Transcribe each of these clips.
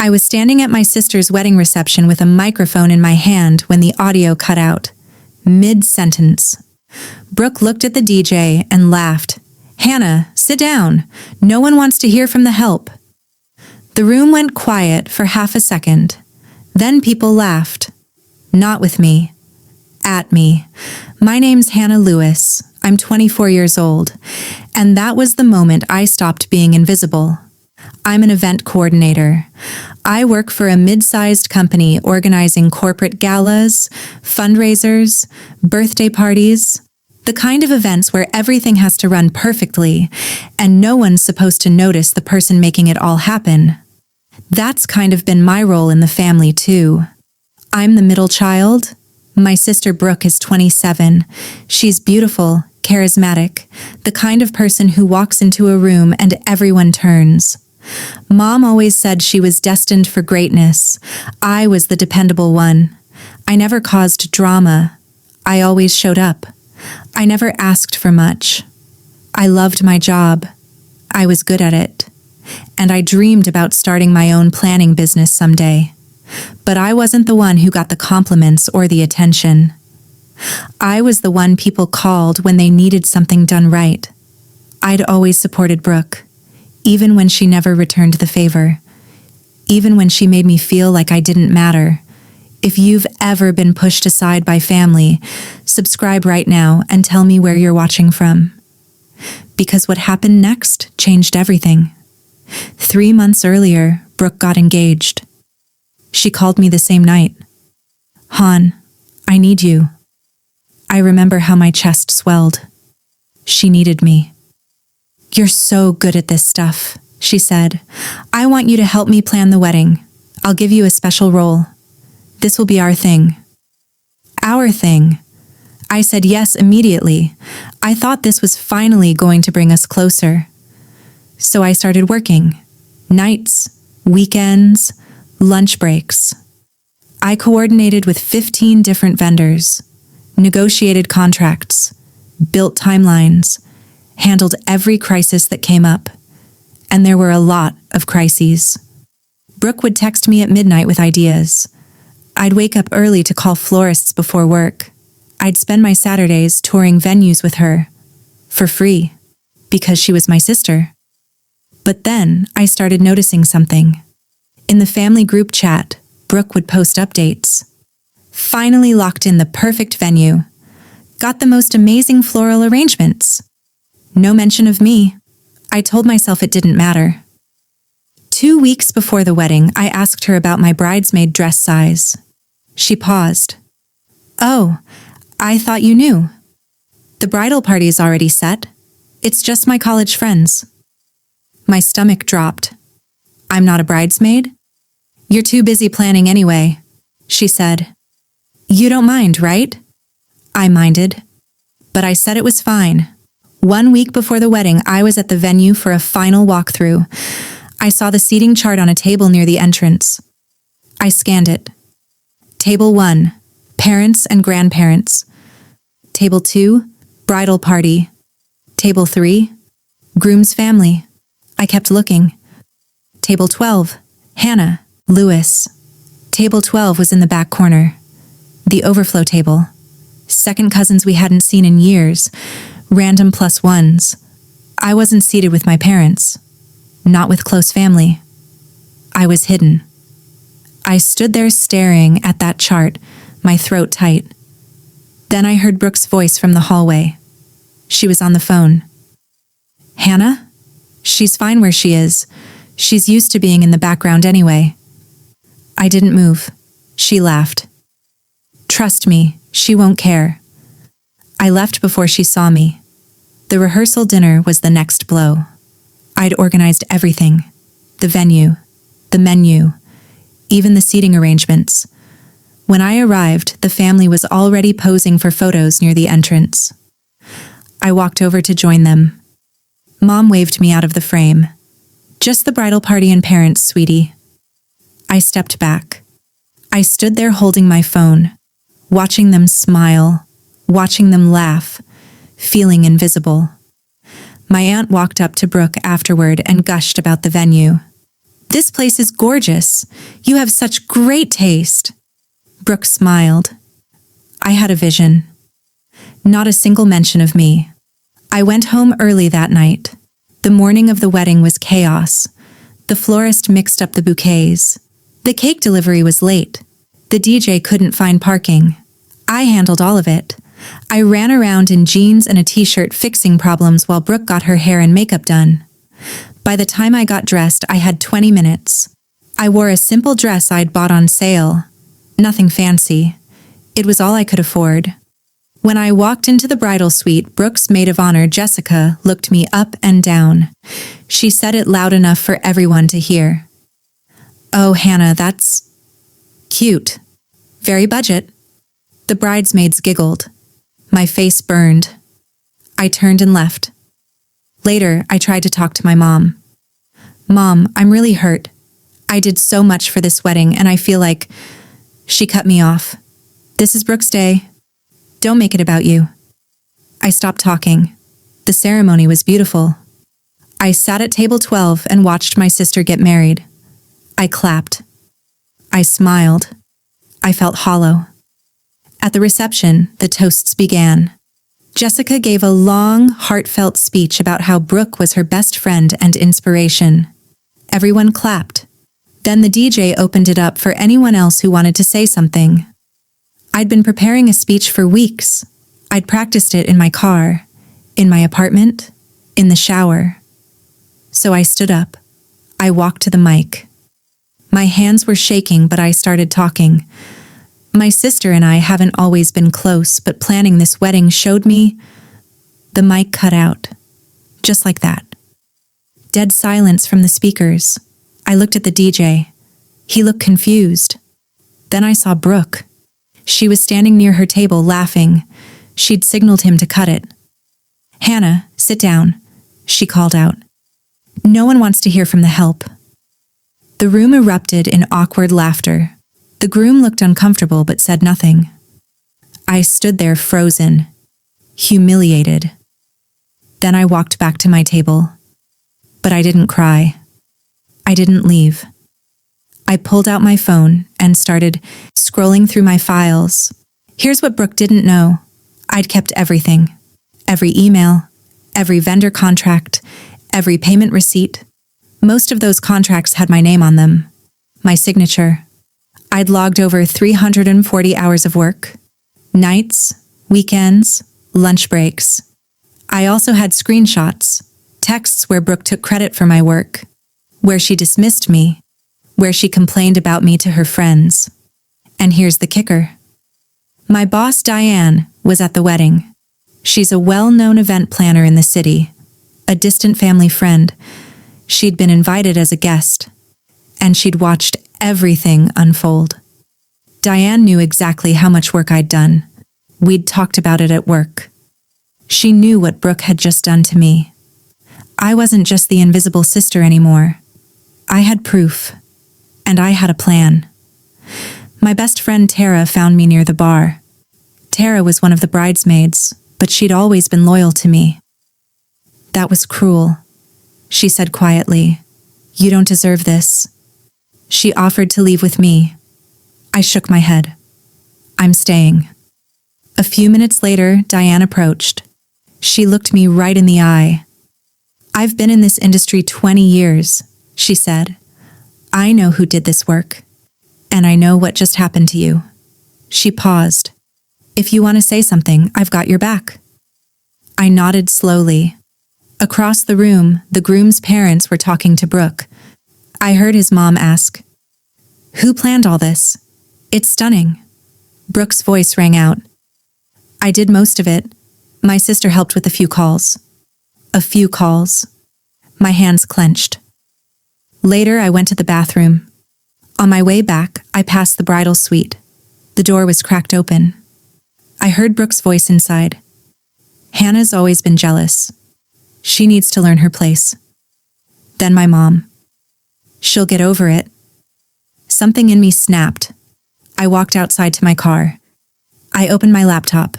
I was standing at my sister's wedding reception with a microphone in my hand when the audio cut out, mid-sentence. Brooke looked at the DJ and laughed. "Hannah, sit down. No one wants to hear from the help." The room went quiet for half a second. Then people laughed. Not with me. At me. My name's Hannah Lewis. I'm 24 years old. And that was the moment I stopped being invisible. I'm an event coordinator. I work for a mid-sized company organizing corporate galas, fundraisers, birthday parties, the kind of events where everything has to run perfectly and no one's supposed to notice the person making it all happen. That's kind of been my role in the family too. I'm the middle child. My sister Brooke is 27. She's beautiful, charismatic, the kind of person who walks into a room and everyone turns. Mom always said she was destined for greatness. I was the dependable one. I never caused drama. I always showed up. I never asked for much. I loved my job. I was good at it. And I dreamed about starting my own planning business someday. But I wasn't the one who got the compliments or the attention. I was the one people called when they needed something done right. I'd always supported Brooke, even when she never returned the favor, even when she made me feel like I didn't matter. If you've ever been pushed aside by family, subscribe right now and tell me where you're watching from. Because what happened next changed everything. 3 months earlier, Brooke got engaged. She called me the same night. "Han, I need you." I remember how my chest swelled. She needed me. "You're so good at this stuff," she said. "I want you to help me plan the wedding. I'll give you a special role. This will be our thing." Our thing. I said yes immediately. I thought this was finally going to bring us closer. So I started working. Nights, weekends, lunch breaks. I coordinated with 15 different vendors, negotiated contracts, built timelines, handled every crisis that came up. And there were a lot of crises. Brooke would text me at midnight with ideas. I'd wake up early to call florists before work. I'd spend my Saturdays touring venues with her, for free, because she was my sister. But then I started noticing something. In the family group chat, Brooke would post updates. Finally locked in the perfect venue. Got the most amazing floral arrangements. No mention of me. I told myself it didn't matter. 2 weeks before the wedding, I asked her about my bridesmaid dress size. She paused. "Oh, I thought you knew. The bridal party's already set. It's just my college friends." My stomach dropped. "I'm not a bridesmaid?" "You're too busy planning anyway," she said. "You don't mind, right?" I minded. But I said it was fine. 1 week before the wedding, I was at the venue for a final walkthrough. I saw the seating chart on a table near the entrance. I scanned it. Table 1, parents and grandparents. Table 2, bridal party. Table 3, groom's family. I kept looking. Table 12, Hannah, Lewis. Table 12 was in the back corner. The overflow table. Second cousins we hadn't seen in years. Random +1s. I wasn't seated with my parents. Not with close family. I was hidden. I stood there staring at that chart, my throat tight. Then I heard Brooke's voice from the hallway. She was on the phone. "Hannah? She's fine where she is. She's used to being in the background anyway." I didn't move. She laughed. "Trust me, she won't care." I left before she saw me. The rehearsal dinner was the next blow. I'd organized everything. The venue, the menu, even the seating arrangements. When I arrived, the family was already posing for photos near the entrance. I walked over to join them. Mom waved me out of the frame. "Just the bridal party and parents, sweetie." I stepped back. I stood there holding my phone, watching them smile, watching them laugh, feeling invisible. My aunt walked up to Brooke afterward and gushed about the venue. This place is gorgeous. You have such great taste. Brooke smiled. I had a vision. Not a single mention of me. I went home early that night. The morning of the wedding was chaos. The florist mixed up the bouquets. The cake delivery was late. The DJ couldn't find parking. I handled all of it. I ran around in jeans and a t-shirt fixing problems while Brooke got her hair and makeup done. By the time I got dressed, I had 20 minutes. I wore a simple dress I'd bought on sale. Nothing fancy. It was all I could afford. When I walked into the bridal suite, Brooke's maid of honor, Jessica, looked me up and down. She said it loud enough for everyone to hear. "Oh, Hannah, that's cute. Very budget." The bridesmaids giggled. My face burned. I turned and left. Later, I tried to talk to my mom. "Mom, I'm really hurt. I did so much for this wedding and I feel like..." She cut me off. "This is Brooke's day. Don't make it about you." I stopped talking. The ceremony was beautiful. I sat at table 12 and watched my sister get married. I clapped. I smiled. I felt hollow. At the reception, the toasts began. Jessica gave a long, heartfelt speech about how Brooke was her best friend and inspiration. Everyone clapped. Then the DJ opened it up for anyone else who wanted to say something. I'd been preparing a speech for weeks. I'd practiced it in my car, in my apartment, in the shower. So I stood up. I walked to the mic. My hands were shaking, but I started talking. My sister and I haven't always been close, but planning this wedding showed me... The mic cut out. Just like that. Dead silence from the speakers. I looked at the DJ. He looked confused. Then I saw Brooke. She was standing near her table laughing. She'd signaled him to cut it. "Hannah, sit down," she called out. "No one wants to hear from the help." The room erupted in awkward laughter. The groom looked uncomfortable but said nothing. I stood there frozen, humiliated. Then I walked back to my table. But I didn't cry. I didn't leave. I pulled out my phone and started scrolling through my files. Here's what Brooke didn't know. I'd kept everything. Every email, every vendor contract, every payment receipt. Most of those contracts had my name on them. My signature. I'd logged over 340 hours of work. Nights, weekends, lunch breaks. I also had screenshots, texts where Brooke took credit for my work, where she dismissed me, where she complained about me to her friends. And here's the kicker. My boss, Diane, was at the wedding. She's a well-known event planner in the city, a distant family friend. She'd been invited as a guest, and she'd watched everything unfold. Diane knew exactly how much work I'd done. We'd talked about it at work. She knew what Brooke had just done to me. I wasn't just the invisible sister anymore. I had proof, and I had a plan. My best friend Tara found me near the bar. Tara was one of the bridesmaids, but she'd always been loyal to me. "That was cruel," she said quietly. "You don't deserve this." She offered to leave with me. I shook my head. "I'm staying." A few minutes later, Diane approached. She looked me right in the eye. "I've been in this industry 20 years, she said. "I know who did this work. And I know what just happened to you." She paused. "If you want to say something, I've got your back." I nodded slowly. Across the room, the groom's parents were talking to Brooke. I heard his mom ask, "Who planned all this? It's stunning." Brooke's voice rang out. "I did most of it. My sister helped with a few calls." A few calls. My hands clenched. Later, I went to the bathroom. On my way back, I passed the bridal suite. The door was cracked open. I heard Brooke's voice inside. "Hannah's always been jealous. She needs to learn her place." Then my mom. "She'll get over it." Something in me snapped. I walked outside to my car. I opened my laptop.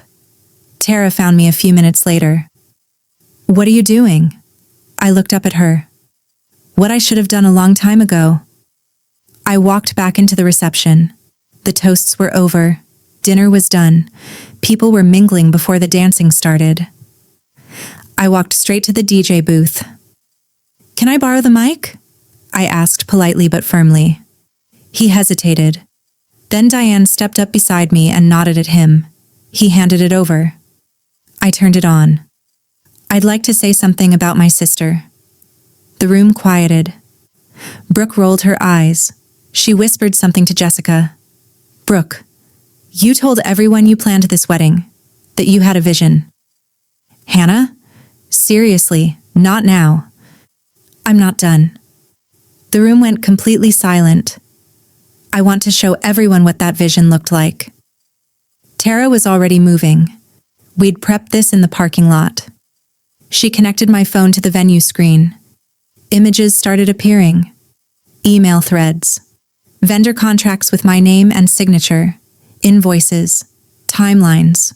Tara found me a few minutes later. "What are you doing?" I looked up at her. What I should have done a long time ago. I walked back into the reception. The toasts were over. Dinner was done. People were mingling before the dancing started. I walked straight to the DJ booth. "Can I borrow the mic?" I asked politely but firmly. He hesitated. Then Diane stepped up beside me and nodded at him. He handed it over. I turned it on. "I'd like to say something about my sister." The room quieted. Brooke rolled her eyes. She whispered something to Jessica. "Brooke, you told everyone you planned this wedding, that you had a vision." "Hannah? Seriously, not now." "I'm not done." The room went completely silent. "I want to show everyone what that vision looked like." Tara was already moving. We'd prepped this in the parking lot. She connected my phone to the venue screen. Images started appearing. Email threads. Vendor contracts with my name and signature. Invoices. Timelines.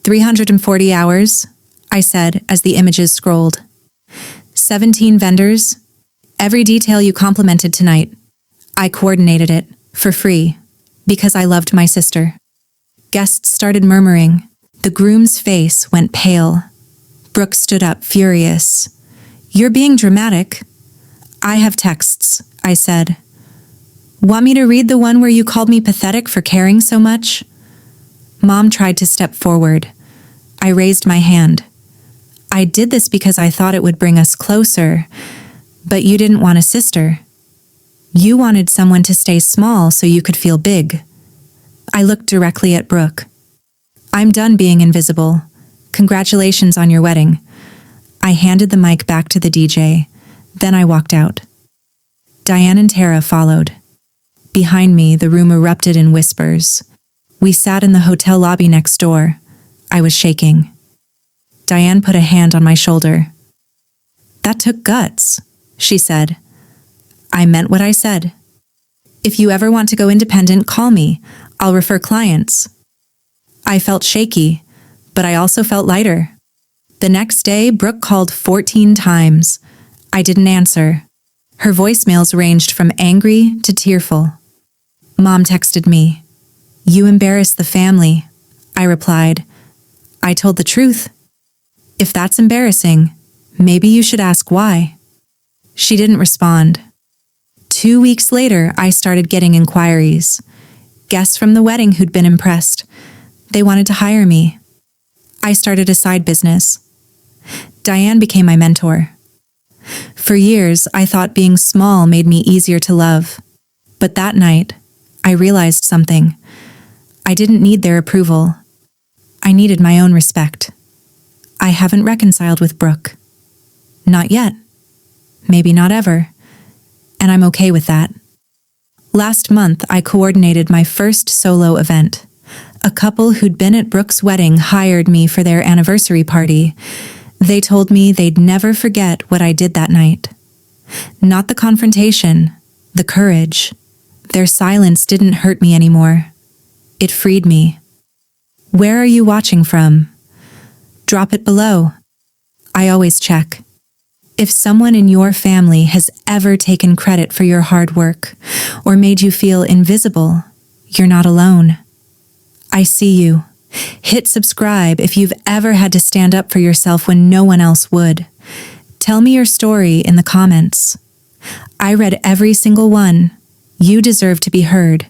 340 hours, I said as the images scrolled. 17 vendors. Every detail you complimented tonight. I coordinated it, for free, because I loved my sister. Guests started murmuring. The groom's face went pale. Brooke stood up, furious. "You're being dramatic." "I have texts," I said. "Want me to read the one where you called me pathetic for caring so much?" Mom tried to step forward. I raised my hand. "I did this because I thought it would bring us closer, but you didn't want a sister. You wanted someone to stay small so you could feel big." I looked directly at Brooke. "I'm done being invisible. Congratulations on your wedding." I handed the mic back to the DJ. Then I walked out. Diane and Tara followed. Behind me, the room erupted in whispers. We sat in the hotel lobby next door. I was shaking. Diane put a hand on my shoulder. "That took guts," she said. I meant what I said. "If you ever want to go independent, call me. I'll refer clients." I felt shaky, but I also felt lighter. The next day, Brooke called 14 times. I didn't answer. Her voicemails ranged from angry to tearful. Mom texted me. "You embarrassed the family," I replied. I told the truth. "If that's embarrassing, maybe you should ask why." She didn't respond. 2 weeks later, I started getting inquiries. Guests from the wedding who'd been impressed. They wanted to hire me. I started a side business. Diane became my mentor. For years, I thought being small made me easier to love. But that night, I realized something. I didn't need their approval. I needed my own respect. I haven't reconciled with Brooke. Not yet. Maybe not ever. And I'm okay with that. Last month, I coordinated my first solo event. A couple who'd been at Brooke's wedding hired me for their anniversary party. They told me they'd never forget what I did that night. Not the confrontation, the courage. Their silence didn't hurt me anymore. It freed me. Where are you watching from? Drop it below. I always check. If someone in your family has ever taken credit for your hard work or made you feel invisible, you're not alone. I see you. Hit subscribe if you've ever had to stand up for yourself when no one else would. Tell me your story in the comments. I read every single one. You deserve to be heard.